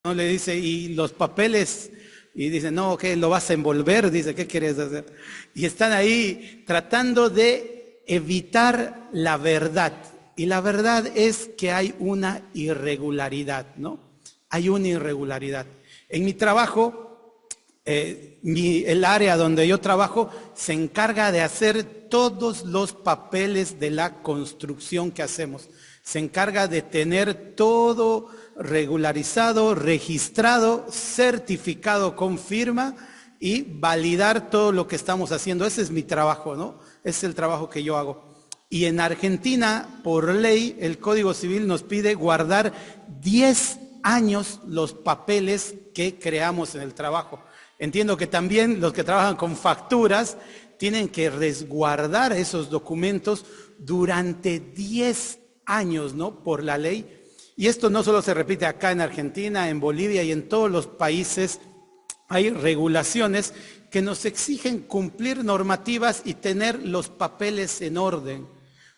¿no? Le dice, ¿y los papeles? Y dice, no, ¿qué? ¿Lo vas a envolver? Dice, ¿qué quieres hacer? Y están ahí tratando de evitar la verdad. Y la verdad es que hay una irregularidad, ¿no? Hay una irregularidad. En mi trabajo, el área donde yo trabajo se encarga de hacer todos los papeles de la construcción que hacemos. Se encarga de tener todo regularizado, registrado, certificado con firma y validar todo lo que estamos haciendo. Ese es mi trabajo, ¿no? Ese es el trabajo que yo hago. Y en Argentina, por ley, el Código Civil nos pide guardar 10 años los papeles que creamos en el trabajo. Entiendo que también los que trabajan con facturas tienen que resguardar esos documentos durante 10 años, ¿no? Por la ley. Y esto no solo se repite acá en Argentina, en Bolivia y en todos los países. Hay regulaciones que nos exigen cumplir normativas y tener los papeles en orden.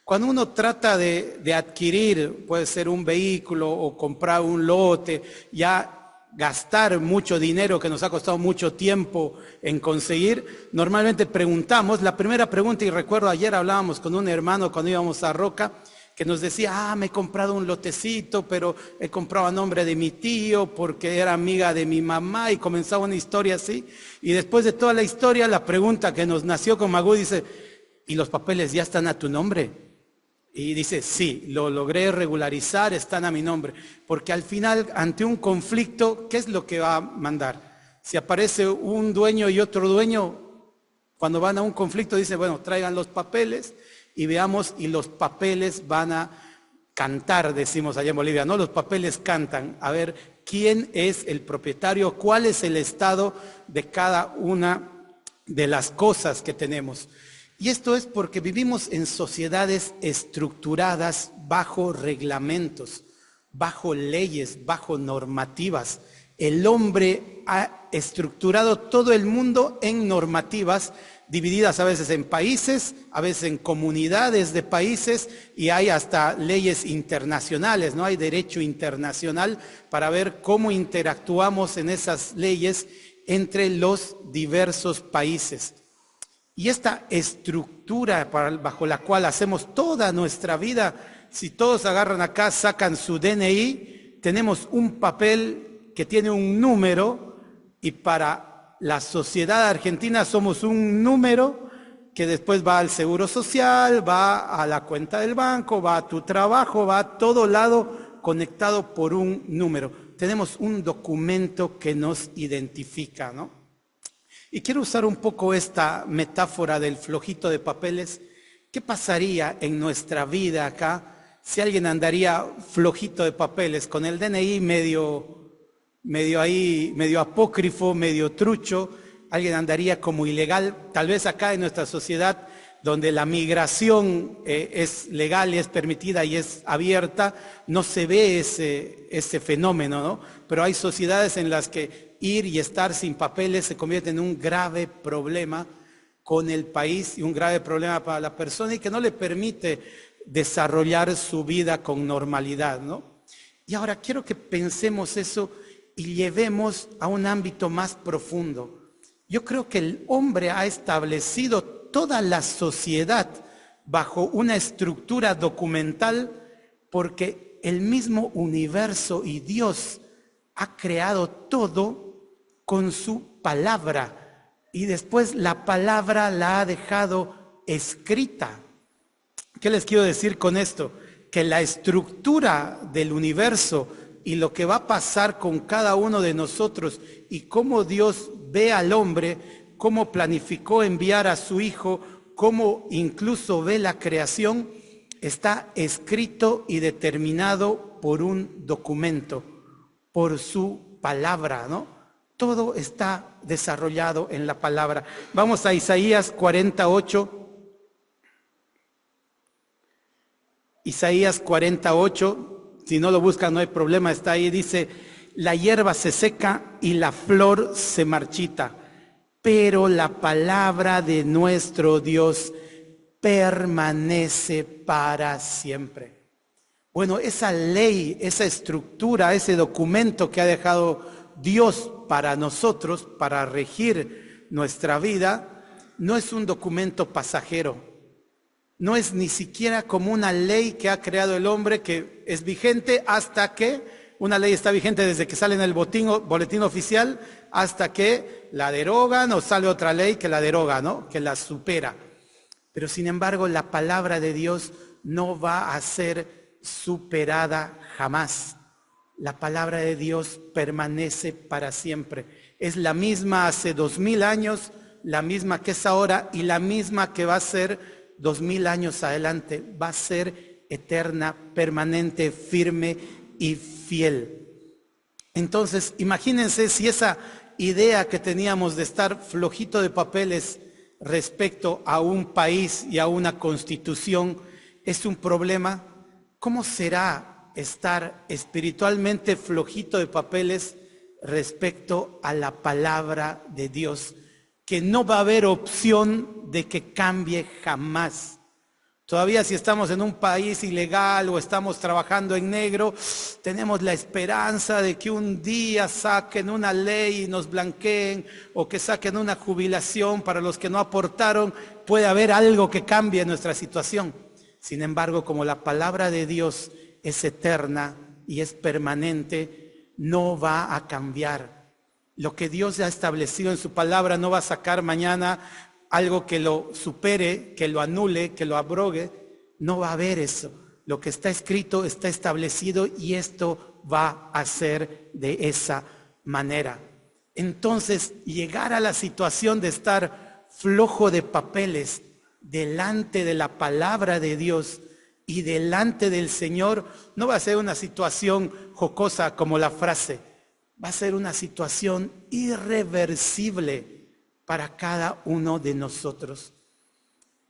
Cuando uno trata de adquirir, puede ser un vehículo o comprar un lote, ya gastar mucho dinero que nos ha costado mucho tiempo en conseguir, normalmente preguntamos, la primera pregunta, y recuerdo ayer hablábamos con un hermano cuando íbamos a Roca, que nos decía, me he comprado un lotecito, pero he comprado a nombre de mi tío porque era amiga de mi mamá, y comenzaba una historia así. Y después de toda la historia, la pregunta que nos nació con Magú dice, ¿y los papeles ya están a tu nombre? Y dice, sí, lo logré regularizar, están a mi nombre. Porque al final, ante un conflicto, ¿qué es lo que va a mandar? Si aparece un dueño y otro dueño, cuando van a un conflicto, dice, bueno, traigan los papeles y veamos, y los papeles van a cantar, decimos allá en Bolivia, ¿no? Los papeles cantan, a ver quién es el propietario, cuál es el estado de cada una de las cosas que tenemos. Y esto es porque vivimos en sociedades estructuradas bajo reglamentos, bajo leyes, bajo normativas. El hombre ha estructurado todo el mundo en normativas divididas a veces en países, a veces en comunidades de países, y hay hasta leyes internacionales, ¿no? Hay derecho internacional para ver cómo interactuamos en esas leyes entre los diversos países. Y esta estructura bajo la cual hacemos toda nuestra vida, si todos agarran acá, sacan su DNI, tenemos un papel que tiene un número, y para la sociedad argentina somos un número que después va al seguro social, va a la cuenta del banco, va a tu trabajo, va a todo lado conectado por un número. Tenemos un documento que nos identifica, ¿no? Y quiero usar un poco esta metáfora del flojito de papeles. ¿Qué pasaría en nuestra vida acá si alguien andaría flojito de papeles, con el DNI medio ahí, medio apócrifo, medio trucho? Alguien andaría como ilegal. Tal vez acá en nuestra sociedad, donde la migración es legal y es permitida y es abierta, no se ve ese fenómeno, ¿no? Pero hay sociedades en las que ir y estar sin papeles se convierte en un grave problema con el país y un grave problema para la persona, y que no le permite desarrollar su vida con normalidad, ¿no? Y ahora quiero que pensemos eso y llevemos a un ámbito más profundo. Yo creo que el hombre ha establecido toda la sociedad bajo una estructura documental porque el mismo universo y Dios ha creado todo con su palabra, y después la palabra la ha dejado escrita. ¿Qué les quiero decir con esto? Que la estructura del universo y lo que va a pasar con cada uno de nosotros y cómo Dios ve al hombre, cómo planificó enviar a su Hijo, cómo incluso ve la creación, está escrito y determinado por un documento, por su palabra, ¿no? Todo está desarrollado en la palabra. Vamos a Isaías 48. Isaías 48, si no lo buscan no hay problema, está ahí, dice, la hierba se seca y la flor se marchita, pero la palabra de nuestro Dios permanece para siempre. Bueno, esa ley, esa estructura, ese documento que ha dejado Dios para nosotros, para regir nuestra vida, no es un documento pasajero. No es ni siquiera como una ley que ha creado el hombre que es vigente hasta que, una ley está vigente desde que sale en el boletín oficial hasta que la derogan o sale otra ley que la deroga, ¿no? Que la supera. Pero sin embargo, la palabra de Dios no va a ser superada jamás. La palabra de Dios permanece para siempre. Es la misma hace 2000 años, la misma que es ahora y la misma que va a ser 2000 años adelante. Va a ser eterna, permanente, firme y fiel. Entonces, imagínense si esa idea que teníamos de estar flojito de papeles respecto a un país y a una constitución es un problema. ¿Cómo será estar espiritualmente flojito de papeles respecto a la palabra de Dios? Que no va a haber opción de que cambie jamás. Todavía si estamos en un país ilegal o estamos trabajando en negro, tenemos la esperanza de que un día saquen una ley y nos blanqueen o que saquen una jubilación para los que no aportaron. Puede haber algo que cambie nuestra situación. Sin embargo, como la palabra de Dios es eterna y es permanente, no va a cambiar. Lo que Dios ha establecido en su palabra no va a sacar mañana algo que lo supere, que lo anule, que lo abrogue. No va a haber eso. Lo que está escrito está establecido y esto va a ser de esa manera. Entonces, llegar a la situación de estar flojo de papeles delante de la palabra de Dios y delante del Señor, no va a ser una situación jocosa como la frase, va a ser una situación irreversible para cada uno de nosotros.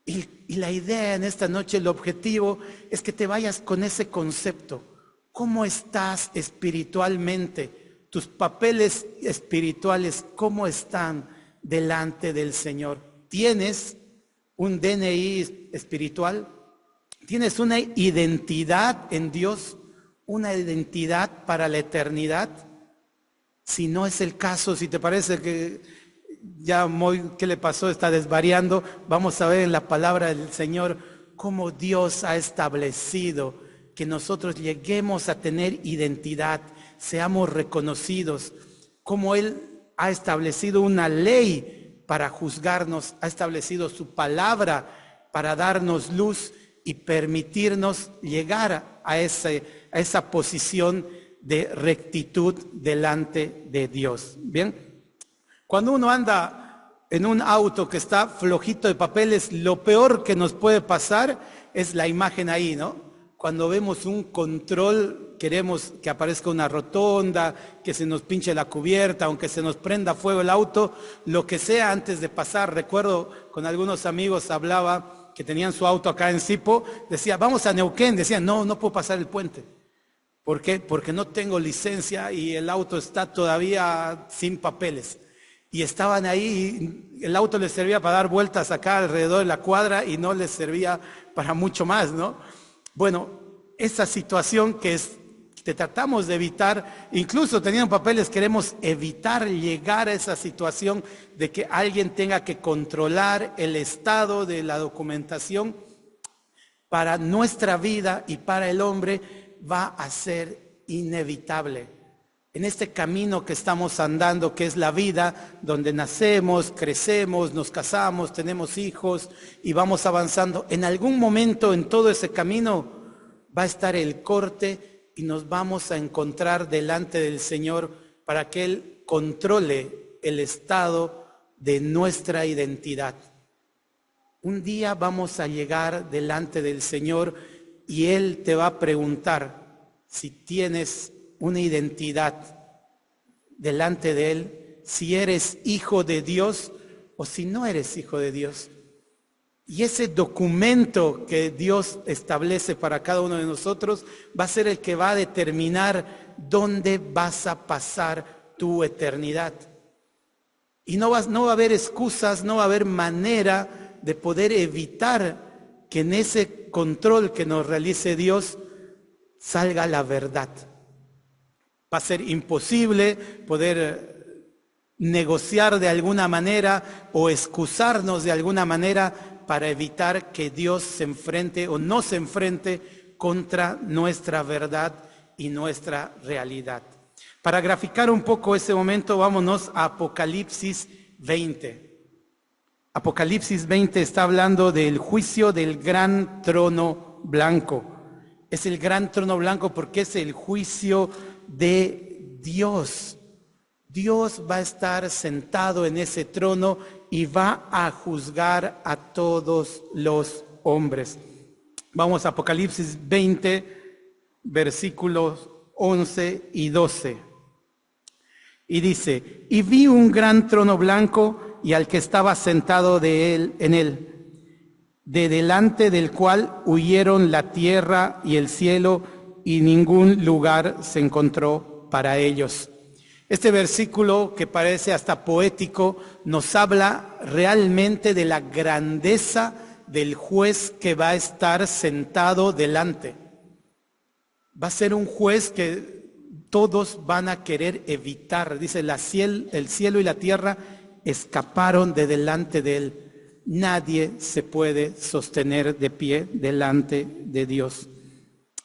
Y la idea en esta noche, el objetivo es que te vayas con ese concepto. ¿Cómo estás espiritualmente? Tus papeles espirituales, ¿cómo están delante del Señor? ¿Tienes un DNI espiritual? ¿Tienes una identidad en Dios? ¿Una identidad para la eternidad? Si no es el caso, si te parece que ya ¿qué le pasó? Está desvariando. Vamos a ver en la palabra del Señor cómo Dios ha establecido que nosotros lleguemos a tener identidad, seamos reconocidos, cómo Él ha establecido una ley para juzgarnos, ha establecido su palabra para darnos luz y permitirnos llegar a esa posición de rectitud delante de Dios. Bien. Cuando uno anda en un auto que está flojito de papeles, lo peor que nos puede pasar es la imagen ahí, ¿no? Cuando vemos un control, queremos que aparezca una rotonda, que se nos pinche la cubierta, aunque se nos prenda fuego el auto, lo que sea antes de pasar. Recuerdo con algunos amigos hablaba que tenían su auto acá en Sipo, decía, vamos a Neuquén, decían, no puedo pasar el puente. ¿Por qué? Porque no tengo licencia y el auto está todavía sin papeles. Y estaban ahí, el auto les servía para dar vueltas acá alrededor de la cuadra y no les servía para mucho más, ¿no? Bueno, esa situación que tratamos de evitar, incluso teniendo papeles queremos evitar llegar a esa situación de que alguien tenga que controlar el estado de la documentación. Para nuestra vida y para el hombre va a ser inevitable. En este camino que estamos andando, que es la vida, donde nacemos, crecemos, nos casamos, tenemos hijos y vamos avanzando, en algún momento en todo ese camino va a estar el corte y nos vamos a encontrar delante del Señor para que Él controle el estado de nuestra identidad. Un día vamos a llegar delante del Señor y Él te va a preguntar si tienes una identidad delante de Él, si eres hijo de Dios o si no eres hijo de Dios. Y ese documento que Dios establece para cada uno de nosotros va a ser el que va a determinar dónde vas a pasar tu eternidad. Y no va a haber excusas, no va a haber manera de poder evitar que en ese control que nos realice Dios salga la verdad. Va a ser imposible poder negociar de alguna manera o excusarnos de alguna manera para evitar que Dios se enfrente o no se enfrente contra nuestra verdad y nuestra realidad. Para graficar un poco ese momento, vámonos a Apocalipsis 20. Apocalipsis 20 está hablando del juicio del gran trono blanco. Es el gran trono blanco porque es el juicio de Dios. Dios va a estar sentado en ese trono y va a juzgar a todos los hombres. Vamos a Apocalipsis 20, versículos 11 y 12. Y dice: y vi un gran trono blanco y al que estaba sentado en él, de delante del cual huyeron la tierra y el cielo, y ningún lugar se encontró para ellos. Este versículo, que parece hasta poético, nos habla realmente de la grandeza del juez que va a estar sentado delante. Va a ser un juez que todos van a querer evitar. Dice, el cielo y la tierra escaparon de delante de él. Nadie se puede sostener de pie delante de Dios.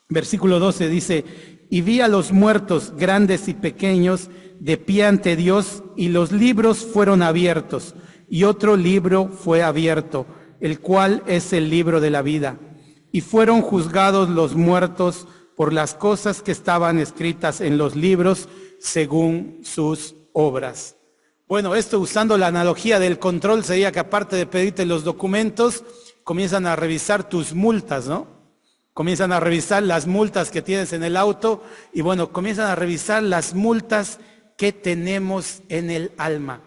Versículo 12 dice: y vi a los muertos, grandes y pequeños, de pie ante Dios, y los libros fueron abiertos, y otro libro fue abierto, el cual es el libro de la vida. Y fueron juzgados los muertos por las cosas que estaban escritas en los libros, según sus obras. Bueno, esto usando la analogía del control sería que aparte de pedirte los documentos, comienzan a revisar tus multas, ¿no? Comienzan a revisar las multas que tienes en el auto y bueno, comienzan a revisar las multas que tenemos en el alma.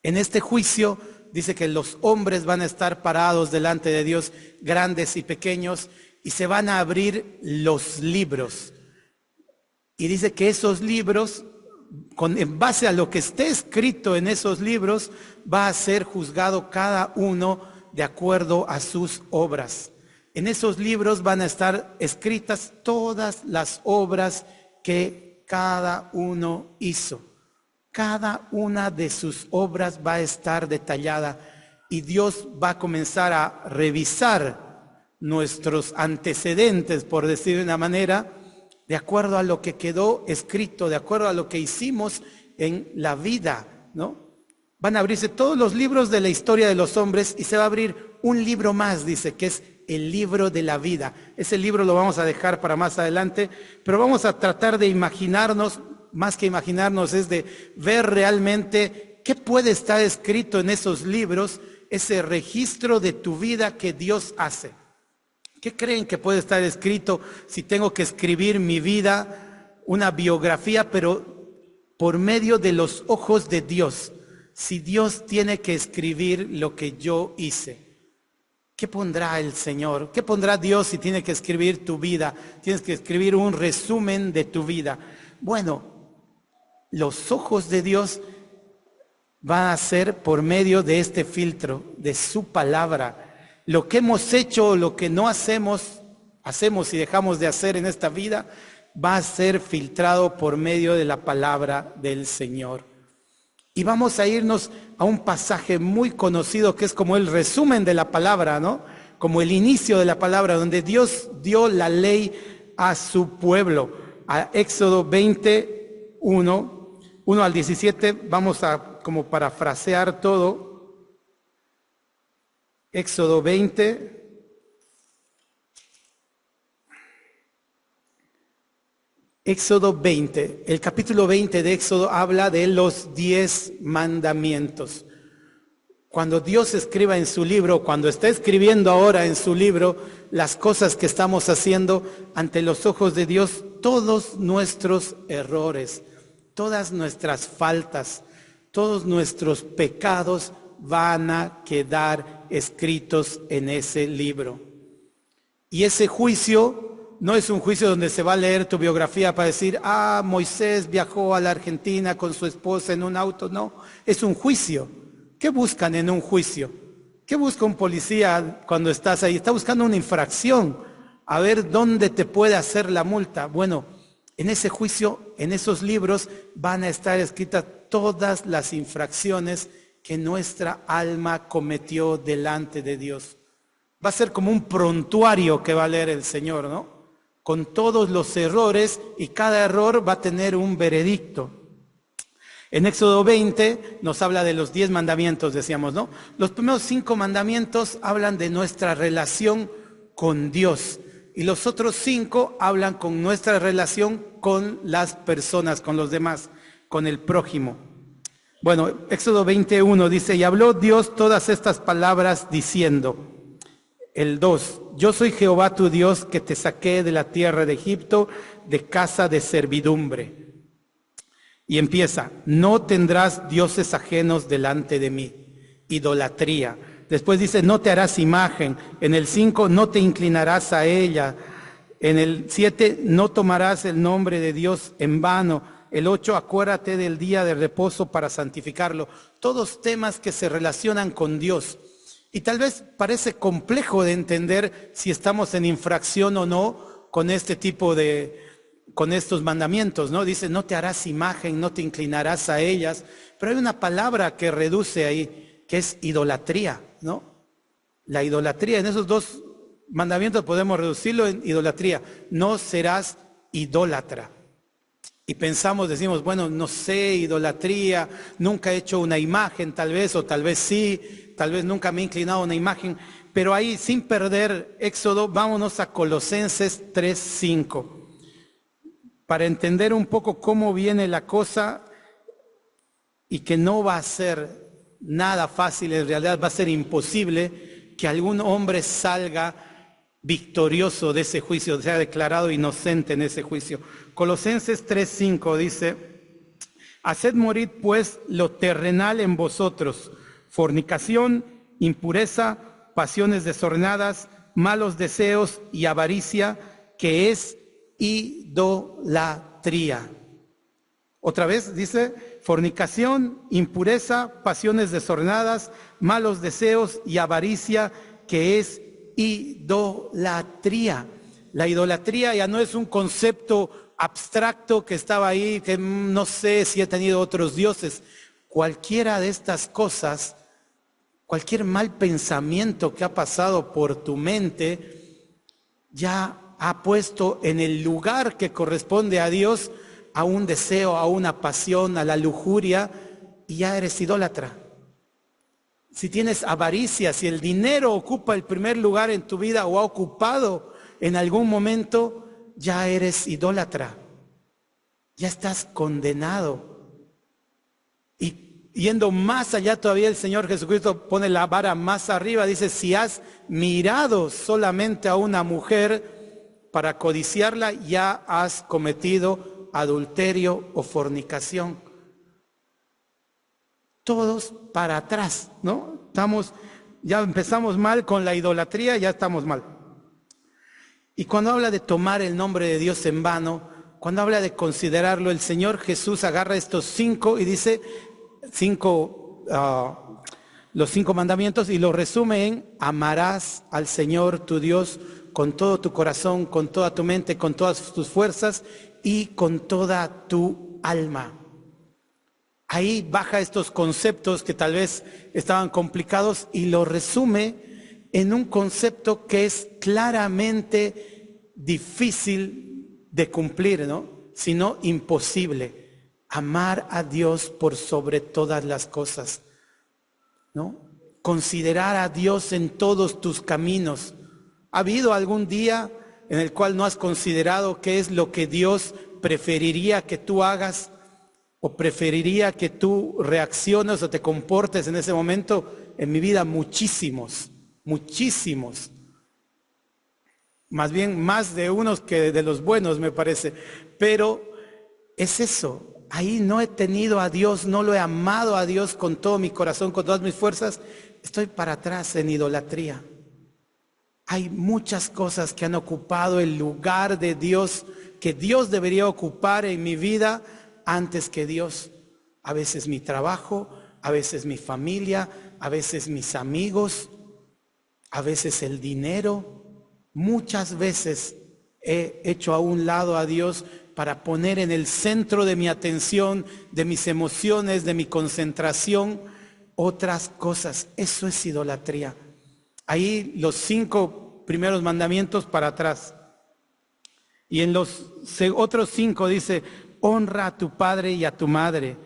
En este juicio dice que los hombres van a estar parados delante de Dios, grandes y pequeños, y se van a abrir los libros. Y dice que esos libros, en base a lo que esté escrito en esos libros, va a ser juzgado cada uno de acuerdo a sus obras. En esos libros van a estar escritas todas las obras que cada uno hizo. Cada una de sus obras va a estar detallada y Dios va a comenzar a revisar nuestros antecedentes, por decir de una manera, de acuerdo a lo que quedó escrito, de acuerdo a lo que hicimos en la vida, ¿no? Van a abrirse todos los libros de la historia de los hombres y se va a abrir un libro más, dice, que es el libro de la vida. Ese libro lo vamos a dejar para más adelante, pero vamos a tratar de imaginarnos, más que imaginarnos, es de ver realmente qué puede estar escrito en esos libros, ese registro de tu vida que Dios hace. ¿Qué creen que puede estar escrito si tengo que escribir mi vida, una biografía, pero por medio de los ojos de Dios? Si Dios tiene que escribir lo que yo hice, ¿qué pondrá el Señor? ¿Qué pondrá Dios si tiene que escribir tu vida? Tienes que escribir un resumen de tu vida. Bueno, los ojos de Dios van a ser por medio de este filtro, de su palabra. Lo que hemos hecho o lo que no hacemos y dejamos de hacer en esta vida, va a ser filtrado por medio de la palabra del Señor. Y vamos a irnos a un pasaje muy conocido que es como el resumen de la palabra, ¿no? Como el inicio de la palabra, donde Dios dio la ley a su pueblo. A Éxodo 20, 1 al 17, vamos a como parafrasear todo. Éxodo 20. Éxodo 20, el capítulo 20 de Éxodo habla de los 10 mandamientos. Cuando Dios escriba en su libro, cuando está escribiendo ahora en su libro las cosas que estamos haciendo ante los ojos de Dios, todos nuestros errores, todas nuestras faltas, todos nuestros pecados van a quedar escritos en ese libro. Y ese juicio no es un juicio donde se va a leer tu biografía para decir, Moisés viajó a la Argentina con su esposa en un auto. No, es un juicio. ¿Qué buscan en un juicio? ¿Qué busca un policía cuando estás ahí? Está buscando una infracción. a ver dónde te puede hacer la multa. Bueno, en ese juicio, en esos libros van a estar escritas todas las infracciones que nuestra alma cometió delante de Dios. Va a ser como un prontuario que va a leer el Señor, ¿no? Con todos los errores, y cada error va a tener un veredicto. En Éxodo 20 nos habla de los 10 mandamientos, decíamos, ¿no? Los primeros 5 mandamientos hablan de nuestra relación con Dios, y los otros 5 hablan con nuestra relación con las personas, con los demás, con el prójimo. Bueno, Éxodo 21 dice, y habló Dios todas estas palabras diciendo, el 2, yo soy Jehová tu Dios que te saqué de la tierra de Egipto, de casa de servidumbre. Y empieza, no tendrás dioses ajenos delante de mí, idolatría. Después dice, no te harás imagen. En el 5, no te inclinarás a ella. En el 7, no tomarás el nombre de Dios en vano. El 8, acuérdate del día de reposo para santificarlo. Todos temas que se relacionan con Dios. Y tal vez parece complejo de entender si estamos en infracción o no con este tipo con estos mandamientos, ¿no? Dice, no te harás imagen, no te inclinarás a ellas. Pero hay una palabra que reduce ahí, que es idolatría, ¿no? La idolatría, en esos 2 mandamientos podemos reducirlo en idolatría. No serás idólatra. Y pensamos, decimos, bueno, no sé, idolatría, nunca he hecho una imagen tal vez, o tal vez sí, tal vez nunca me he inclinado a una imagen, pero ahí sin perder Éxodo, vámonos a Colosenses 3:5, para entender un poco cómo viene la cosa y que no va a ser nada fácil, en realidad va a ser imposible que algún hombre salga victorioso de ese juicio, sea declarado inocente en ese juicio. Colosenses 3:5 dice, haced morir pues lo terrenal en vosotros, fornicación, impureza, pasiones desordenadas, malos deseos y avaricia, que es idolatría. Otra vez dice, fornicación, impureza, pasiones desordenadas, malos deseos y avaricia, que es idolatría. La idolatría ya no es un concepto abstracto que estaba ahí, que no sé si he tenido otros dioses. Cualquiera de estas cosas, cualquier mal pensamiento que ha pasado por tu mente, ya ha puesto en el lugar que corresponde a Dios a un deseo, a una pasión, a la lujuria, y ya eres idólatra. Si tienes avaricia, si el dinero ocupa el primer lugar en tu vida o ha ocupado en algún momento, ya eres idólatra. Ya estás condenado. Y yendo más allá todavía, el Señor Jesucristo pone la vara más arriba. Dice, si has mirado solamente a una mujer para codiciarla, ya has cometido adulterio o fornicación. Todos para atrás, ¿no? Ya empezamos mal con la idolatría, ya estamos mal. Y cuando habla de tomar el nombre de Dios en vano, cuando habla de considerarlo, el Señor Jesús agarra estos 5 y dice los 5 mandamientos y los resume en: amarás al Señor tu Dios con todo tu corazón, con toda tu mente, con todas tus fuerzas y con toda tu alma. Ahí baja estos conceptos que tal vez estaban complicados y lo resume en un concepto que es claramente difícil de cumplir, ¿no? Sino imposible. Amar a Dios por sobre todas las cosas, ¿no? Considerar a Dios en todos tus caminos. ¿Ha habido algún día en el cual no has considerado qué es lo que Dios preferiría que tú hagas? ¿O preferiría que tú reacciones o te comportes en ese momento? En mi vida muchísimos. Más bien más de unos que de los buenos, me parece. Pero es eso. Ahí no he tenido a Dios, no lo he amado a Dios con todo mi corazón, con todas mis fuerzas. Estoy para atrás en idolatría. Hay muchas cosas que han ocupado el lugar de Dios, que Dios debería ocupar en mi vida antes que Dios. A veces mi trabajo, a veces mi familia, a veces mis amigos, a veces el dinero, Muchas veces he hecho a un lado a Dios para poner en el centro de mi atención, de mis emociones, de mi concentración, otras cosas. Eso es idolatría. Ahí los 5 primeros mandamientos para atrás. Y en los otros 5 dice, honra a tu padre y a tu madre.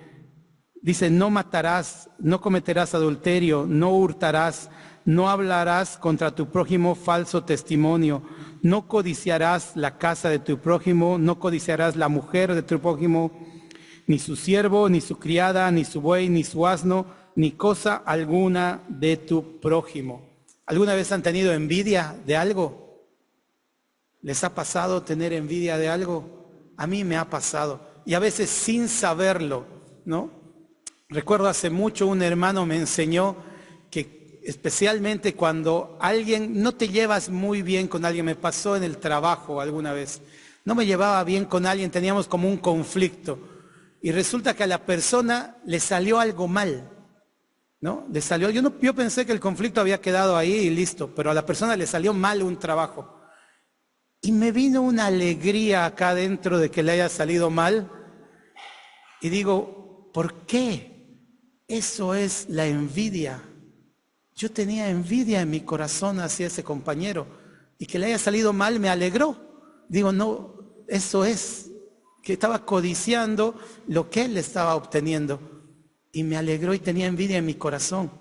Dice, no matarás, no cometerás adulterio, no hurtarás, no hablarás contra tu prójimo falso testimonio, no codiciarás la casa de tu prójimo, no codiciarás la mujer de tu prójimo, ni su siervo, ni su criada, ni su buey, ni su asno, ni cosa alguna de tu prójimo. ¿Alguna vez han tenido envidia de algo? ¿Les ha pasado tener envidia de algo? A mí me ha pasado, y a veces sin saberlo, ¿no? Recuerdo hace mucho un hermano me enseñó que especialmente cuando alguien, no te llevas muy bien con alguien, me pasó en el trabajo alguna vez, no me llevaba bien con alguien, teníamos como un conflicto y resulta que a la persona le salió algo mal, ¿no? Le salió, yo pensé que el conflicto había quedado ahí y listo, pero a la persona le salió mal un trabajo y me vino una alegría acá dentro de que le haya salido mal y digo, ¿por qué? Eso es la envidia. Yo tenía envidia en mi corazón hacia ese compañero y que le haya salido mal me alegró. Digo, no, eso es, que estaba codiciando lo que él estaba obteniendo y me alegró y tenía envidia en mi corazón,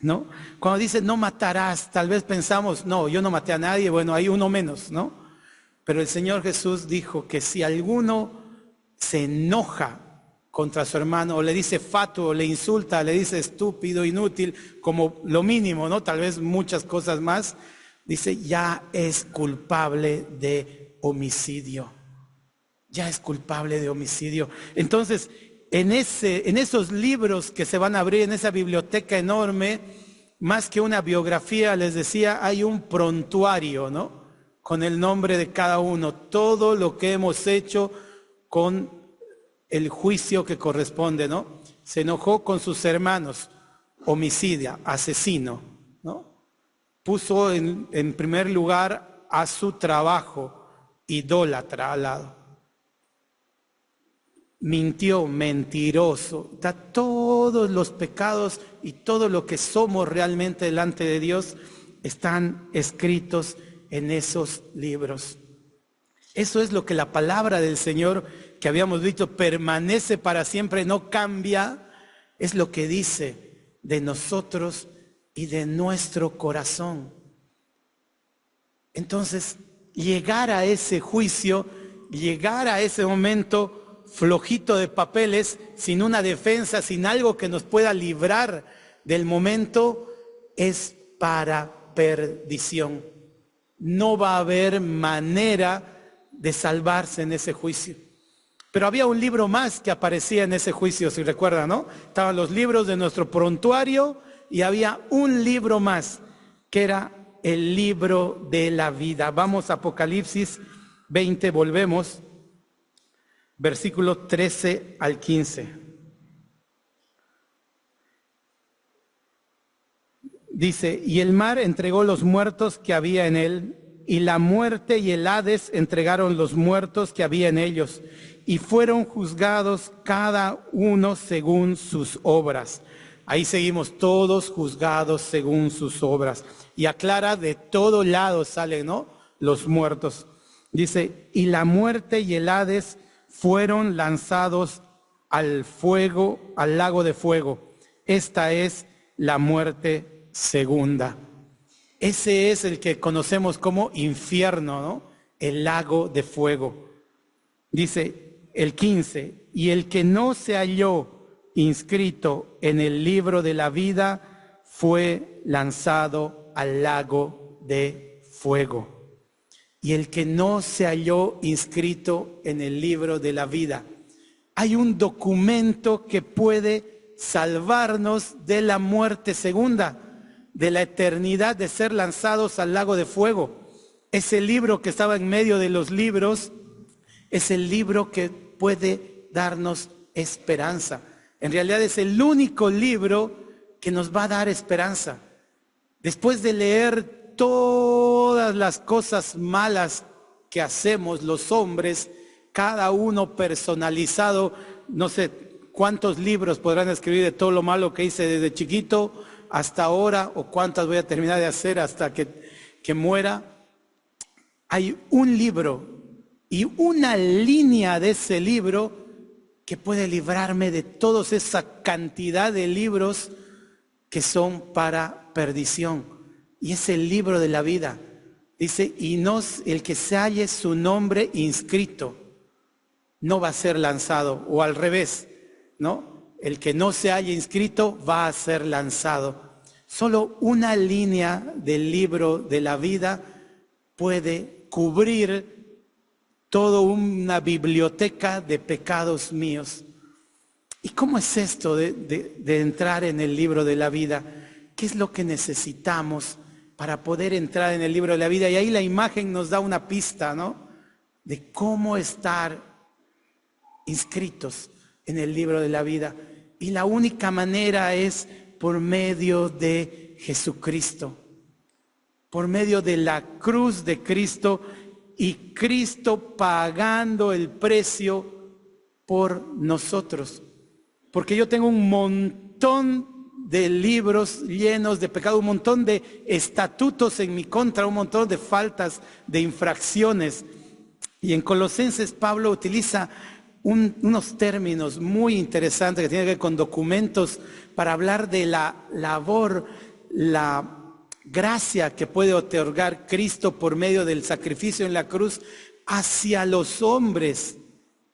¿no? Cuando dice no matarás, tal vez pensamos, no, yo no maté a nadie, bueno, hay uno menos, ¿no? Pero el Señor Jesús dijo que si alguno se enoja contra su hermano, o le dice fatuo, o le insulta, le dice estúpido, inútil, como lo mínimo, ¿no? Tal vez muchas cosas más, dice, ya es culpable de homicidio. Ya es culpable de homicidio. Entonces, en esos libros que se van a abrir, en esa biblioteca enorme, más que una biografía, les decía, hay un prontuario, ¿no? Con el nombre de cada uno, todo lo que hemos hecho con el juicio que corresponde, ¿no? Se enojó con sus hermanos, homicida, asesino, ¿no? Puso en primer lugar a su trabajo, idólatra al lado. Mintió, mentiroso. Todos los pecados y todo lo que somos realmente delante de Dios están escritos en esos libros. Eso es lo que la palabra del Señor, que habíamos visto, permanece para siempre, no cambia, es lo que dice de nosotros y de nuestro corazón. Entonces, llegar a ese juicio, llegar a ese momento flojito de papeles, sin una defensa, sin algo que nos pueda librar del momento, es para perdición. No va a haber manera de salvarse en ese juicio. Pero había un libro más que aparecía en ese juicio, si recuerdan, ¿no? Estaban los libros de nuestro prontuario y había un libro más, que era el libro de la vida. Vamos a Apocalipsis 20, volvemos, versículo 13 al 15. Dice, y el mar entregó los muertos que había en él, y la muerte y el Hades entregaron los muertos que había en ellos, y fueron juzgados cada uno según sus obras. Ahí seguimos, todos juzgados según sus obras. Y aclara, de todo lado salen, ¿no? Los muertos. Dice, y la muerte y el Hades fueron lanzados al fuego, al lago de fuego. Esta es la muerte segunda. Ese es el que conocemos como infierno, ¿no? El lago de fuego. Dice el 15, y el que no se halló inscrito en el libro de la vida fue lanzado al lago de fuego. Y el que no se halló inscrito en el libro de la vida. Hay un documento que puede salvarnos de la muerte segunda, de la eternidad de ser lanzados al lago de fuego. Ese libro que estaba en medio de los libros es el libro que puede darnos esperanza. En realidad es el único libro que nos va a dar esperanza. Después de leer todas las cosas malas que hacemos los hombres, cada uno personalizado, no sé cuántos libros podrán escribir de todo lo malo que hice desde chiquito hasta ahora, o cuántas voy a terminar de hacer hasta que muera. Hay un libro y una línea de ese libro que puede librarme de toda esa cantidad de libros que son para perdición. Y es el libro de la vida. Dice, y no, el que se halle su nombre inscrito no va a ser lanzado, o al revés, ¿no? El que no se halle inscrito va a ser lanzado. Solo una línea del libro de la vida puede cubrir toda una biblioteca de pecados míos. ¿Y cómo es esto de entrar en el libro de la vida? ¿Qué es lo que necesitamos para poder entrar en el libro de la vida? Y ahí la imagen nos da una pista, ¿no? De cómo estar inscritos en el libro de la vida. Y la única manera es por medio de Jesucristo, por medio de la cruz de Cristo, y Cristo pagando el precio por nosotros. Porque yo tengo un montón de libros llenos de pecado, un montón de estatutos en mi contra, un montón de faltas, de infracciones. Y en Colosenses Pablo utiliza unos términos muy interesantes que tienen que ver con documentos para hablar de la labor, la gracia que puede otorgar Cristo por medio del sacrificio en la cruz hacia los hombres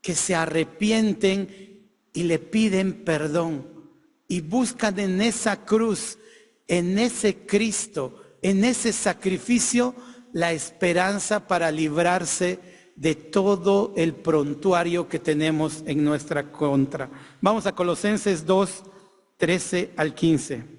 que se arrepienten y le piden perdón y buscan en esa cruz, en ese Cristo, en ese sacrificio, la esperanza para librarse de todo el prontuario que tenemos en nuestra contra. Vamos a Colosenses 2, 13 al 15.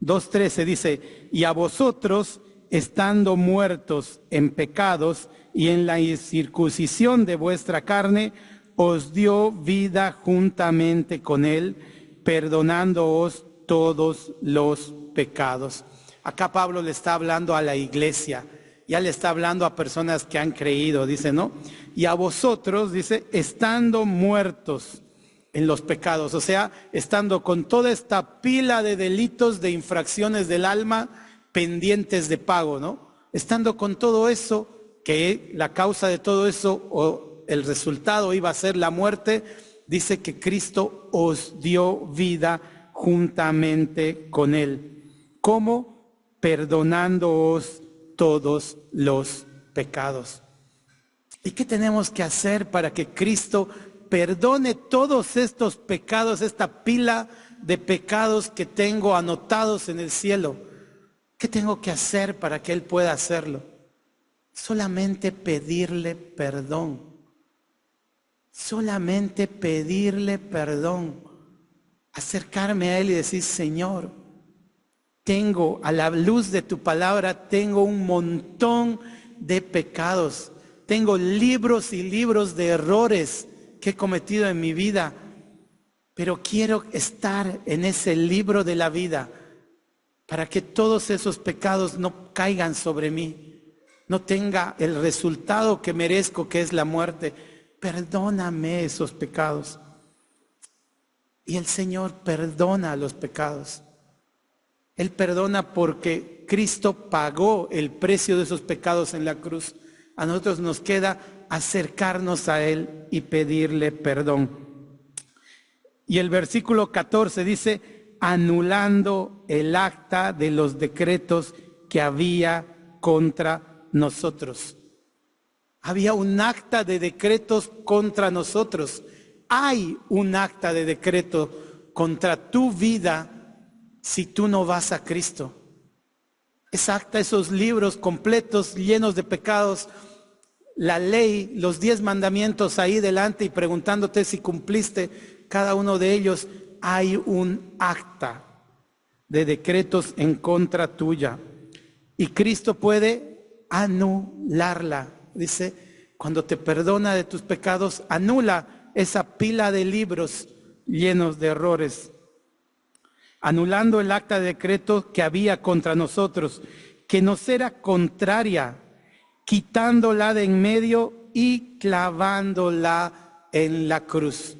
2:13 dice, y a vosotros, estando muertos en pecados y en la incircuncisión de vuestra carne, os dio vida juntamente con él, perdonándoos todos los pecados. Acá Pablo le está hablando a la iglesia, ya le está hablando a personas que han creído, dice, ¿no? Y a vosotros, dice, estando muertos en los pecados, o sea, estando con toda esta pila de delitos, de infracciones del alma pendientes de pago, ¿no? Estando con todo eso, que la causa de todo eso o el resultado iba a ser la muerte, dice que Cristo os dio vida juntamente con él. ¿Cómo? Perdonándoos todos los pecados. ¿Y qué tenemos que hacer para que Cristo perdone todos estos pecados, esta pila de pecados que tengo anotados en el cielo? ¿Qué tengo que hacer para que Él pueda hacerlo? Solamente pedirle perdón. Solamente pedirle perdón. Acercarme a Él y decir, Señor, tengo, a la luz de tu palabra, tengo un montón de pecados. Tengo libros y libros de errores que he cometido en mi vida, pero quiero estar en ese libro de la vida para que todos esos pecados no caigan sobre mí, no tenga el resultado que merezco, que es la muerte. Perdóname esos pecados. Y el Señor perdona los pecados. Él perdona porque Cristo pagó el precio de esos pecados en la cruz. A nosotros nos queda acercarnos a Él y pedirle perdón. Y el versículo 14 dice, anulando el acta de los decretos que había contra nosotros. Había un acta de decretos contra nosotros. Hay un acta de decreto contra tu vida si tú no vas a Cristo. Esa acta, esos libros completos llenos de pecados, la ley, los 10 mandamientos ahí delante y preguntándote si cumpliste cada uno de ellos, hay un acta de decretos en contra tuya. Y Cristo puede anularla. Dice, cuando te perdona de tus pecados, anula esa pila de libros llenos de errores. anulando el acta de decreto que había contra nosotros, que nos era contraria, quitándola de en medio y clavándola en la cruz.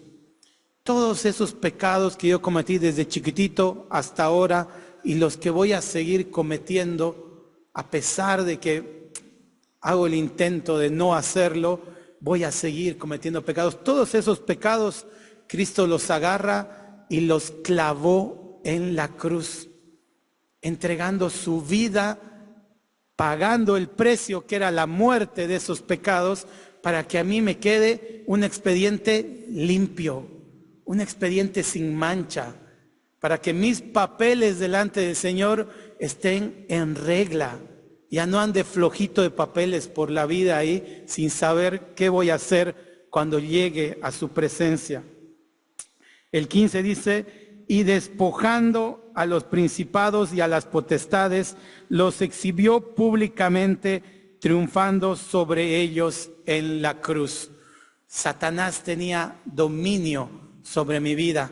Todos esos pecados que yo cometí desde chiquitito hasta ahora y los que voy a seguir cometiendo, a pesar de que hago el intento de no hacerlo, voy a seguir cometiendo pecados. Todos esos pecados, Cristo los agarra y los clavó en la cruz, entregando su vida, pagando el precio que era la muerte de esos pecados, para que a mí me quede un expediente limpio, un expediente sin mancha, para que mis papeles delante del Señor estén en regla. Ya no ande flojito de papeles por la vida ahí sin saber qué voy a hacer cuando llegue a su presencia. El 15 dice, y despojando a los principados y a las potestades, los exhibió públicamente, triunfando sobre ellos en la cruz. Satanás tenía dominio sobre mi vida,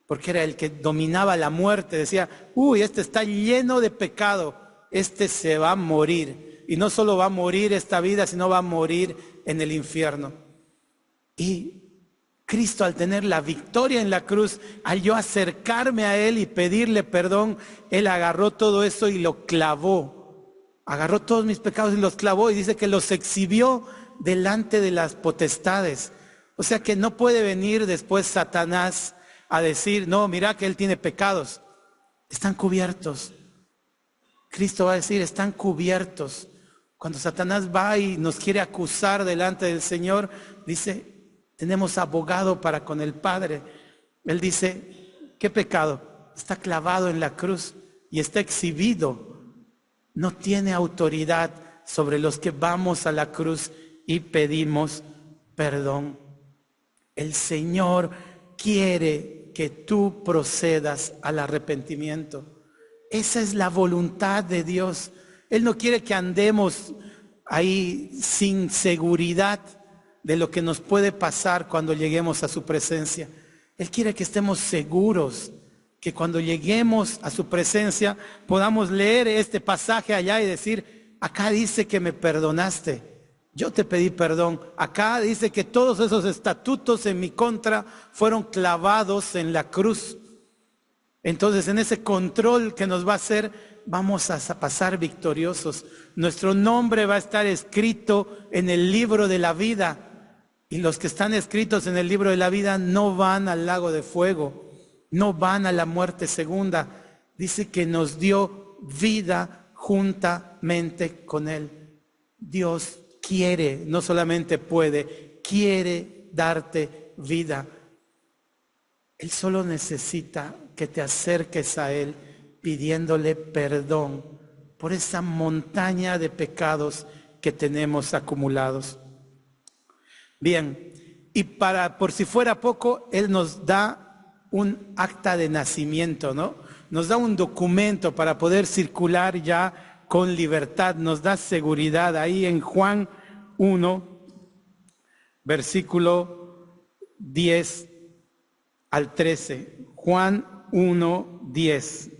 porque era el que dominaba la muerte. Decía, este está lleno de pecado, este se va a morir. Y no solo va a morir esta vida, sino va a morir en el infierno. Y Cristo, al tener la victoria en la cruz, al yo acercarme a Él y pedirle perdón, Él agarró todo eso y lo clavó. Agarró todos mis pecados y los clavó, y dice que los exhibió delante de las potestades. O sea que no puede venir después Satanás a decir, no, mira que él tiene pecados. Están cubiertos. Cristo va a decir, están cubiertos. Cuando Satanás va y nos quiere acusar delante del Señor, dice, tenemos abogado para con el Padre. Él dice, ¿qué pecado? Está clavado en la cruz y está exhibido. No tiene autoridad sobre los que vamos a la cruz y pedimos perdón. El Señor quiere que tú procedas al arrepentimiento. Esa es la voluntad de Dios. Él no quiere que andemos ahí sin seguridad de lo que nos puede pasar cuando lleguemos a su presencia. Él quiere que estemos seguros, que cuando lleguemos a su presencia podamos leer este pasaje allá y decir, acá dice que me perdonaste, yo te pedí perdón. Acá dice que todos esos estatutos en mi contra fueron clavados en la cruz. Entonces, en ese control que nos va a hacer, vamos a pasar victoriosos. Nuestro nombre va a estar escrito en el libro de la vida. Y los que están escritos en el libro de la vida no van al lago de fuego, no van a la muerte segunda. Dice que nos dio vida juntamente con Él. Dios quiere, no solamente puede, quiere darte vida. Él solo necesita que te acerques a Él pidiéndole perdón por esa montaña de pecados que tenemos acumulados. Bien, y por si fuera poco, Él nos da un acta de nacimiento, ¿no? Nos da un documento para poder circular ya con libertad, nos da seguridad. Ahí en Juan 1, versículo 10 al 13. Juan 1, 10,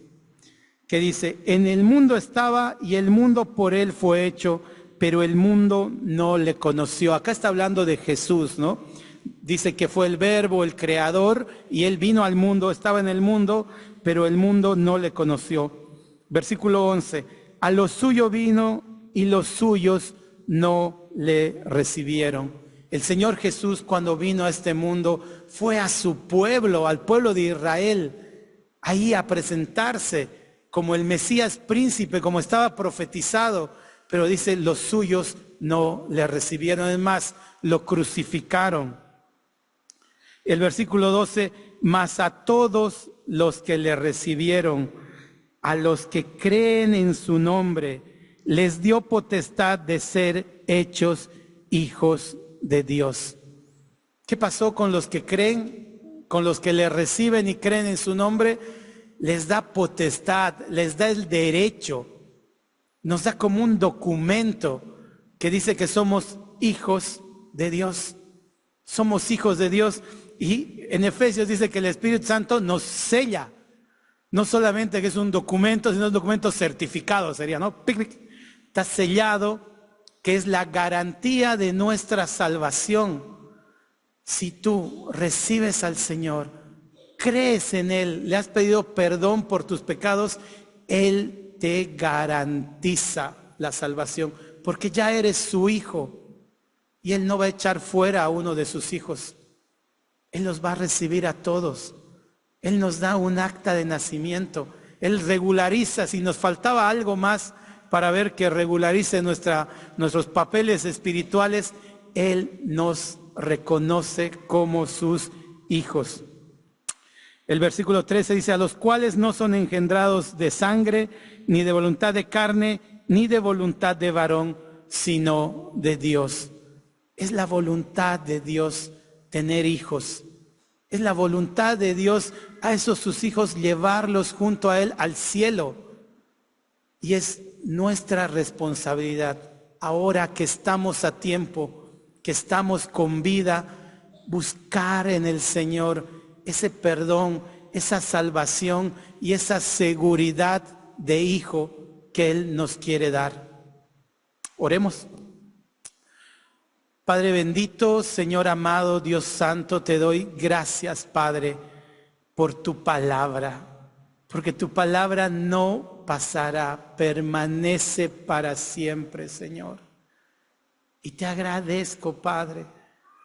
que dice, en el mundo estaba y el mundo por Él fue hecho, pero el mundo no le conoció. Acá está hablando de Jesús, ¿no? Dice que fue el Verbo, el Creador, y Él vino al mundo, estaba en el mundo, pero el mundo no le conoció. Versículo 11, a lo suyo vino y los suyos no le recibieron. El Señor Jesús, cuando vino a este mundo, fue a su pueblo, al pueblo de Israel, ahí a presentarse como el Mesías príncipe, como estaba profetizado. Pero dice, los suyos no le recibieron, además lo crucificaron. El versículo 12, mas a todos los que le recibieron, a los que creen en su nombre, les dio potestad de ser hechos hijos de Dios. ¿Qué pasó con los que creen, con los que le reciben y creen en su nombre? Les da potestad, les da el derecho. Nos da como un documento que dice que somos hijos de Dios. Somos hijos de Dios. Y en Efesios dice que el Espíritu Santo nos sella. No solamente que es un documento, sino un documento certificado sería, ¿no? Pic, pic. Está sellado, que es la garantía de nuestra salvación. Si tú recibes al Señor, crees en Él, le has pedido perdón por tus pecados, Él te garantiza la salvación, porque ya eres su hijo y Él no va a echar fuera a uno de sus hijos. Él los va a recibir a todos. Él nos da un acta de nacimiento. Él regulariza, si nos faltaba algo más para ver que regularice nuestros papeles espirituales, Él nos reconoce como sus hijos. El versículo 13 dice, a los cuales no son engendrados de sangre, ni de voluntad de carne, ni de voluntad de varón, sino de Dios. Es la voluntad de Dios tener hijos. Es la voluntad de Dios a esos sus hijos llevarlos junto a Él al cielo. Y es nuestra responsabilidad, ahora que estamos a tiempo, que estamos con vida, buscar en el Señor ese perdón, esa salvación y esa seguridad de hijo que Él nos quiere dar. Oremos. Padre bendito, Señor amado, Dios santo, te doy gracias, Padre, por tu palabra, porque tu palabra no pasará, permanece para siempre, Señor. Y te agradezco, Padre,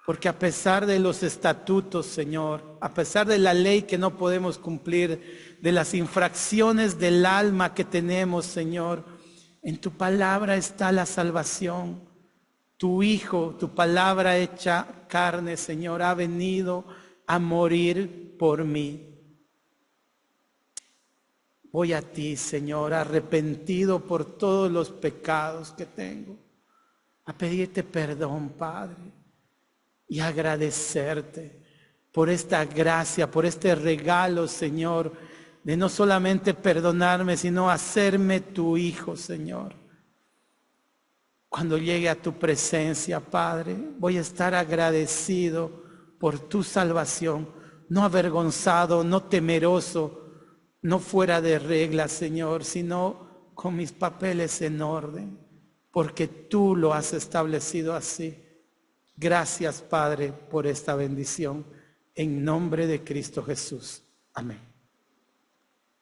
porque a pesar de los estatutos, Señor, a pesar de la ley que no podemos cumplir, de las infracciones del alma que tenemos, Señor, en tu palabra está la salvación. Tu Hijo, tu palabra hecha carne, Señor, ha venido a morir por mí. Voy a ti, Señor, arrepentido por todos los pecados que tengo, a pedirte perdón, Padre, y agradecerte por esta gracia, por este regalo, Señor, de no solamente perdonarme, sino hacerme tu Hijo, Señor. Cuando llegue a tu presencia, Padre, voy a estar agradecido por tu salvación, no avergonzado, no temeroso, no fuera de regla, Señor, sino con mis papeles en orden, porque tú lo has establecido así. Gracias, Padre, por esta bendición. En nombre de Cristo Jesús. Amén.